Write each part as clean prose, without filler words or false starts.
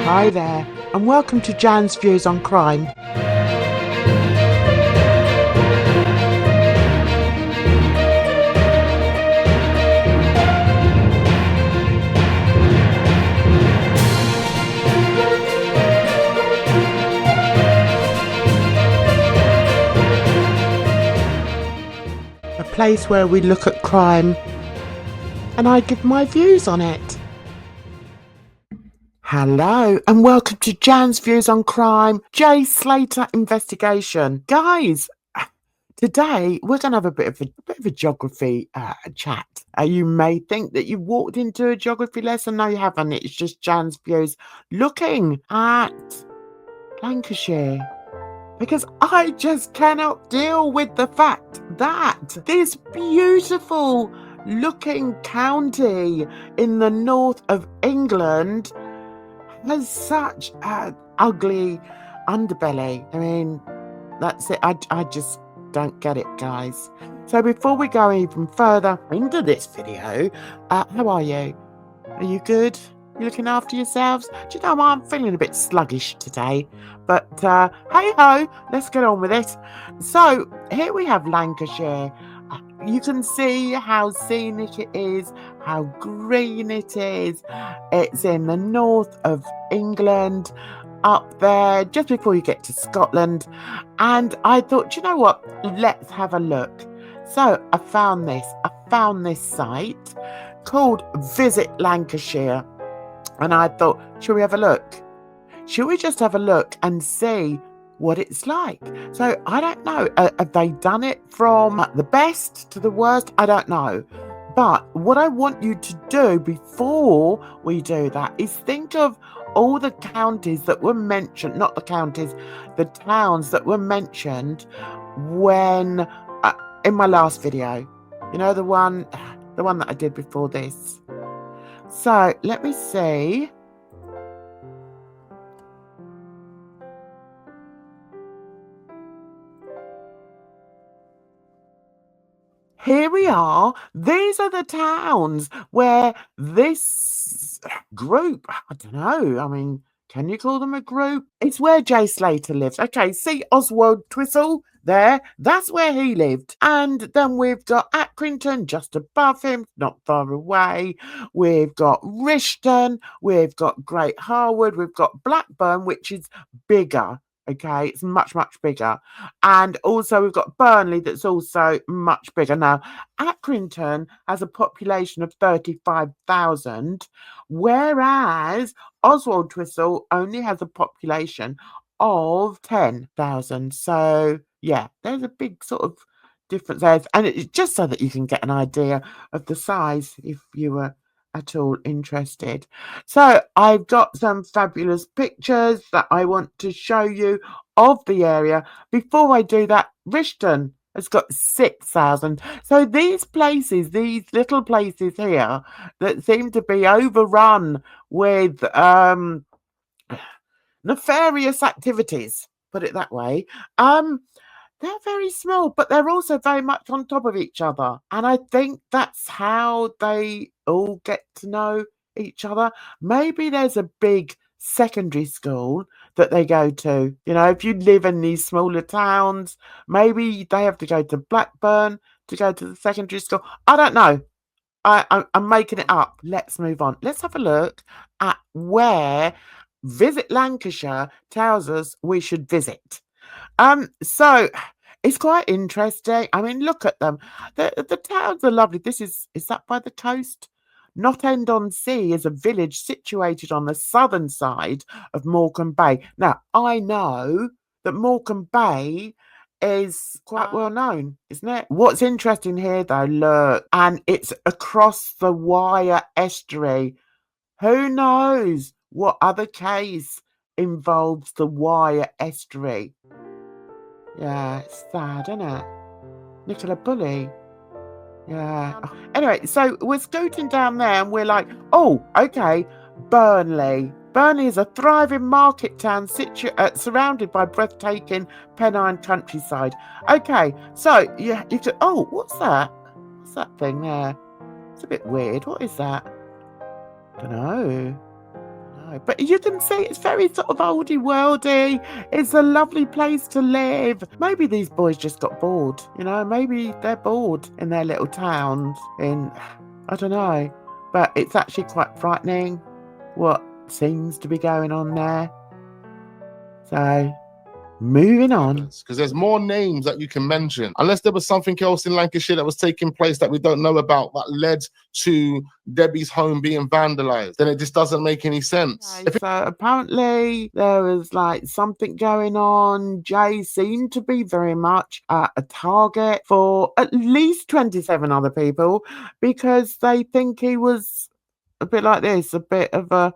Hi there, and welcome to Jan's Views on Crime. A place where we look at crime and I give my views on it. Hello and welcome to Jan's Views on Crime, Slater investigation. Guys, today we're going to have a bit of a geography chat. You may think that you walked into a geography lesson. No, you haven't. It's just Jan's Views looking at Lancashire. Because I just cannot deal with the fact that this beautiful looking county in the north of England has such an ugly underbelly. I mean, that's it. I just don't get it, guys. So before we go even further into this video, how are you? Are you good? You looking after yourselves? Do you know what? I'm feeling a bit sluggish today. But hey ho, let's get on with it. So here we have Lancashire. You can see how scenic it is, how green it is. It's in the north of England, up there, just before you get to Scotland. And I thought, do you know what? Let's have a look. So I found this site called Visit Lancashire. And I thought, shall we have a look? Shall we just have a look and see what it's like? So I don't know. Have they done it from the best to the worst? I don't know. But what I want you to do before we do that is think of all the counties that were mentioned, not the counties, the towns that were mentioned when in my last video. You know, the one that I did before this. So let me see. Here we are. These are the towns where this group, I don't know, I mean, can you call them a group? It's where Jay Slater lives. Okay, see Oswald Twistle there? That's where he lived. And then we've got Accrington just above him, not far away. We've got Rishton. We've got Great Harwood. We've got Blackburn, which is bigger. Okay, it's much, much bigger. And also we've got Burnley that's also much bigger. Now, Accrington has a population of 35,000, whereas Oswald Twistle only has a population of 10,000. So, yeah, there's a big sort of difference there. And it's just so that you can get an idea of the size if you were at all interested. So I've got some fabulous pictures that I want to show you of the area. Before I do that, Rishton has got 6,000. So these places, these little places here that seem to be overrun with nefarious activities, put it that way, they're very small, but they're also very much on top of each other. And I think that's how they all get to know each other. Maybe there's a big secondary school that they go to. You know, if you live in these smaller towns, maybe they have to go to Blackburn to go to the secondary school. I don't know. I'm making it up. Let's move on. Let's have a look at where Visit Lancashire tells us we should visit. So it's quite interesting. I mean, look at them. The towns are lovely. Is that by the coast? Not End on Sea is a village situated on the southern side of Morecambe Bay. Now, I know that Morecambe Bay is quite well known, isn't it? What's interesting here, though, look, and it's across the Wyre estuary. Who knows what other case involves the Wyre estuary? Yeah, it's sad, isn't it? Nicola Bully. Yeah. Anyway, so we're scooting down there and we're like, oh, okay, Burnley. Burnley is a thriving market town surrounded by breathtaking Pennine countryside. Okay, so you could, oh, what's that? What's that thing there? It's a bit weird. What is that? I don't know. know, but you can see it's very sort of oldie worldy. It's a lovely place to live. Maybe these boys just got bored, you know, maybe they're bored in their little towns in, I don't know, but it's actually quite frightening what seems to be going on there. So moving on, because there's more names that you can mention, unless there was something else in Lancashire that was taking place that we don't know about that led to Debbie's home being vandalized. Then it just doesn't make any sense. Okay, so apparently there was like something going on. Jay seemed to be very much a target for at least 27 other people because they think he was a bit like this, a bit of a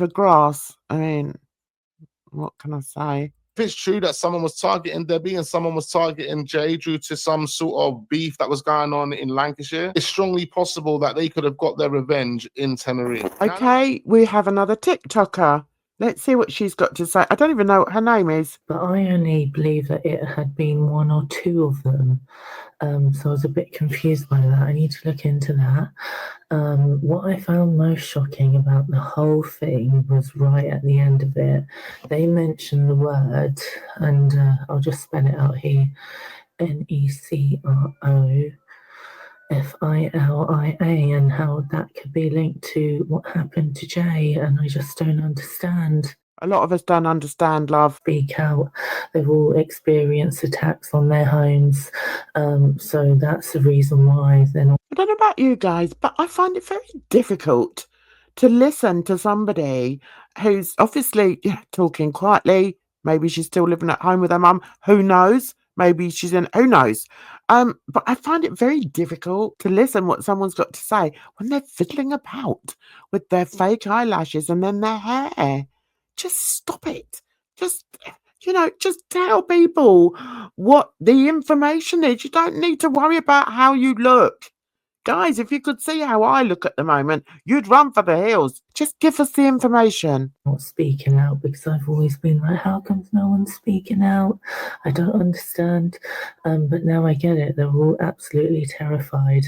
grass. I mean, what can I say? If it's true that someone was targeting Debbie and someone was targeting Jay due to some sort of beef that was going on in Lancashire, it's strongly possible that they could have got their revenge in Tenerife. Okay, we have another TikToker. Let's see what she's got to say. I don't even know what her name is. But I only believe that it had been one or two of them. So I was a bit confused by that. I need to look into that. What I found most shocking about the whole thing was right at the end of it. They mentioned the word, and I'll just spell it out here, NECROFILIA, and how that could be linked to what happened to Jay, and I just don't understand. A lot of us don't understand, love. Speak out. They've all experienced attacks on their homes, so that's the reason why they're not. I don't know about you guys, but I find it very difficult to listen to somebody who's obviously talking quietly. Maybe she's still living at home with her mum. Who knows? Maybe she's in. Who knows? But I find it very difficult to listen what someone's got to say when they're fiddling about with their fake eyelashes and then their hair. Just stop it. Just tell people what the information is. You don't need to worry about how you look. Guys, if you could see how I look at the moment, you'd run for the hills. Just give us the information. Not speaking out, because I've always been like, how comes no one's speaking out? I don't understand. But now I get it. They're all absolutely terrified.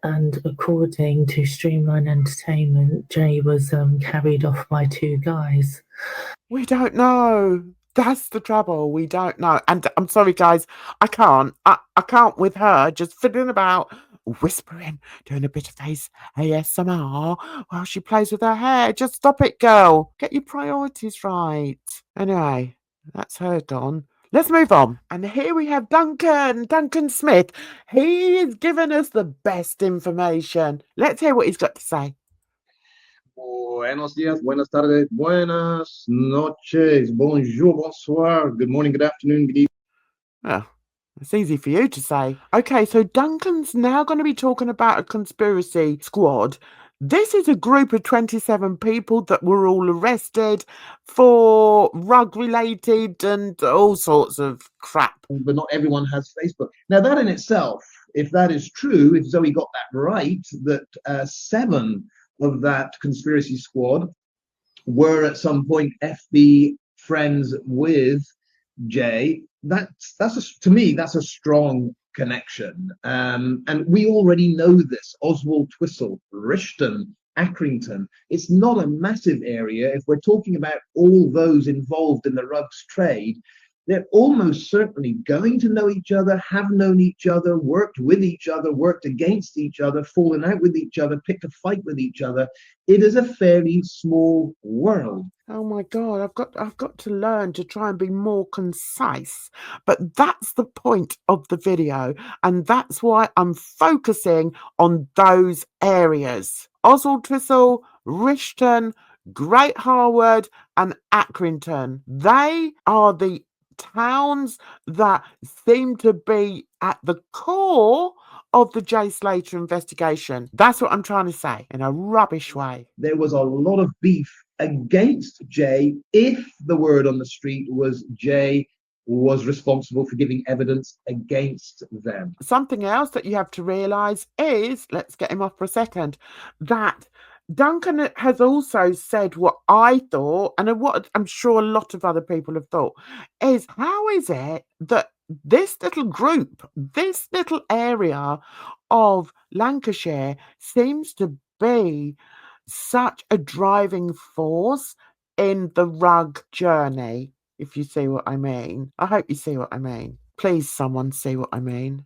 And according to Streamline Entertainment, Jay was carried off by two guys. We don't know. That's the trouble. We don't know. And I'm sorry, guys. I can't with her just fiddling about, whispering, doing a bit of face ASMR while she plays with her hair. Just stop it, girl. Get your priorities right. Anyway, that's her gone. Let's move on. And here we have Duncan Smith. He has given us the best information. Let's hear what he's got to say. Buenos días, buenas tardes, buenas noches, bonjour, bonsoir, good morning, good afternoon, good evening. Well, it's easy for you to say. Okay, so Duncan's now going to be talking about a conspiracy squad. This is a group of 27 people that were all arrested for rug-related and all sorts of crap. But not everyone has Facebook. Now, that in itself, if that is true, if Zoe got that right, that 7 of that conspiracy squad were at some point FB friends with Jay, to me that's a strong connection, and we already know this. Oswald, Twistle, Rishton, Accrington, it's not a massive area. If we're talking about all those involved in the rugs trade, they're almost certainly going to know each other, have known each other, worked with each other, worked against each other, fallen out with each other, picked a fight with each other. It is a fairly small world. Oh my God, I've got to learn to try and be more concise. But that's the point of the video, and that's why I'm focusing on those areas. Oswald, Twistle, Rishton, Great Harwood, and Accrington. They are the towns that seem to be at the core of the Jay Slater investigation. That's what I'm trying to say in a rubbish way. There was a lot of beef against Jay if the word on the street was Jay was responsible for giving evidence against them. Something else that you have to realise is, let's get him off for a second, that Duncan has also said what I thought, and what I'm sure a lot of other people have thought, is how is it that this little group, this little area of Lancashire seems to be such a driving force in the rug journey, if you see what I mean. I hope you see what I mean. Please, someone see what I mean.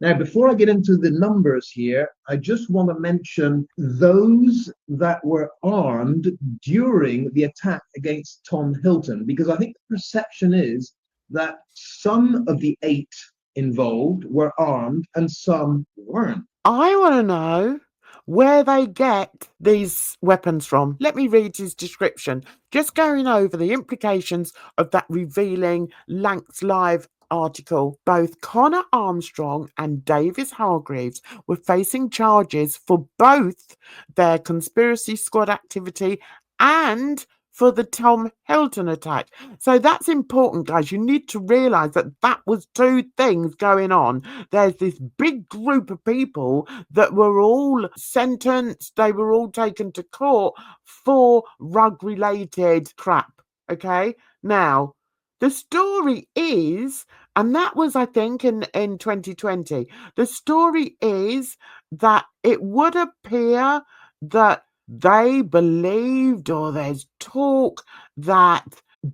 Now, before I get into the numbers here, I just want to mention those that were armed during the attack against Tom Hilton, because I think the perception is that some of the 8 involved were armed and some weren't. I want to know where they get these weapons from. Let me read his description. Just going over the implications of that revealing Lancs Live article. Both Connor Armstrong and Davis Hargreaves were facing charges for both their conspiracy squad activity and for the Tom Hilton attack. So that's important, guys. You need to realise that that was 2 things going on. There's this big group of people that were all sentenced. They were all taken to court for rug-related crap. Okay? Now, the story is, and that was, I think, in 2020, the story is that it would appear that they believed, or there's talk, that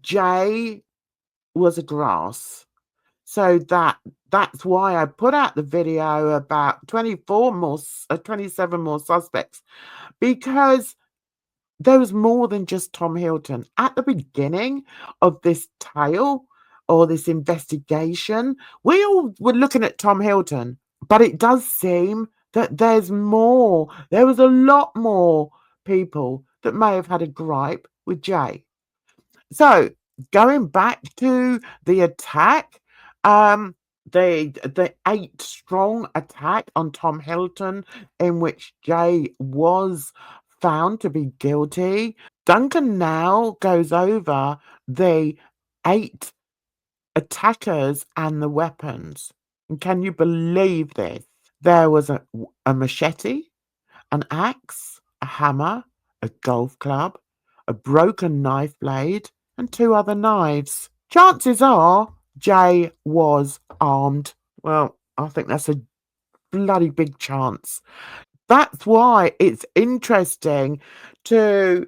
Jay was a grass. So that's why I put out the video about 27 more suspects, because there was more than just Tom Hilton. At the beginning of this tale or this investigation, we all were looking at Tom Hilton, but it does seem that there's more. There was a lot more people that may have had a gripe with Jay. So going back to the attack, the 8-strong attack on Tom Hilton, in which Jay was found to be guilty. Duncan now goes over the 8 attackers and the weapons. And can you believe this? There was a machete, an axe, a hammer, a golf club, a broken knife blade, and 2 other knives. Chances are Jay was armed. Well, I think that's a bloody big chance. That's why it's interesting to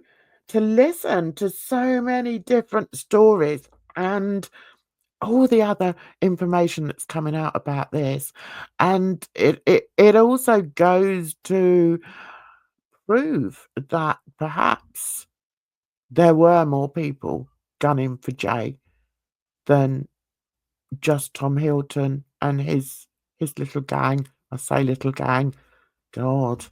listen to so many different stories and all the other information that's coming out about this. And it also goes to prove that perhaps there were more people gunning for Jay than just Tom Hilton and his little gang. I say little gang. God.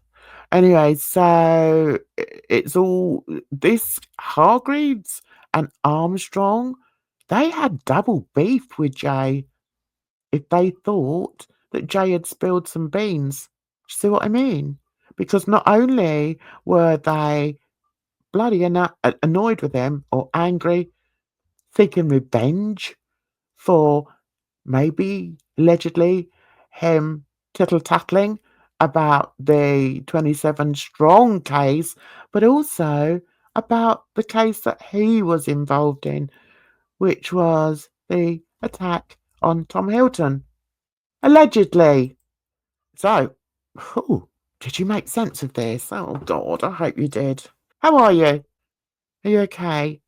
Anyway, so it's all this Hargreaves and Armstrong, they had double beef with Jay if they thought that Jay had spilled some beans. See what I mean? Because not only were they bloody annoyed with him or angry, seeking revenge for maybe allegedly him tittle-tattling about the 27 strong case, but also about the case that he was involved in, which was the attack on Tom Hilton, allegedly. So, did you make sense of this? Oh God, I hope you did. How are you? Are you okay?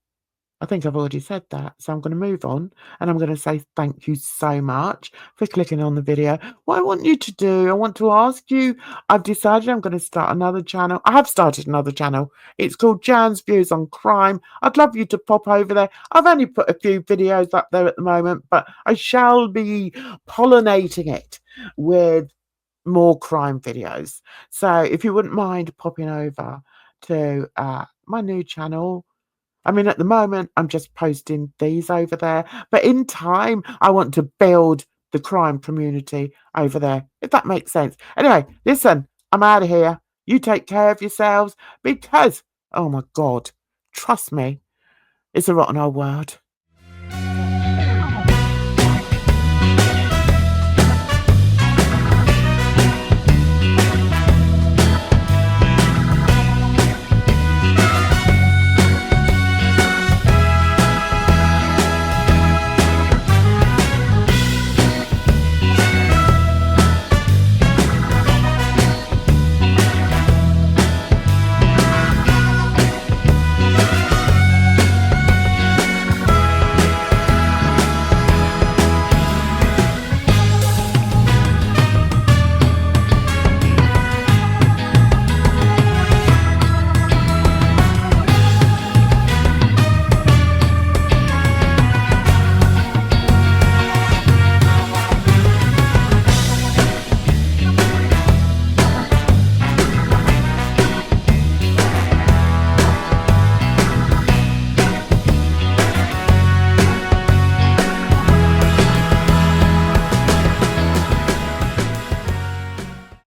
I think I've already said that, so I'm going to move on, and I'm going to say thank you so much for clicking on the video. What I want you to do, I want to ask you, I've decided I'm going to start another channel. I have started another channel. It's called Jan's Views on Crime. I'd love you to pop over there. I've only put a few videos up there at the moment, but I shall be pollinating it with more crime videos. So if you wouldn't mind popping over to my new channel. I mean, at the moment, I'm just posting these over there. But in time, I want to build the crime community over there, if that makes sense. Anyway, listen, I'm out of here. You take care of yourselves because, oh my God, trust me, it's a rotten old world.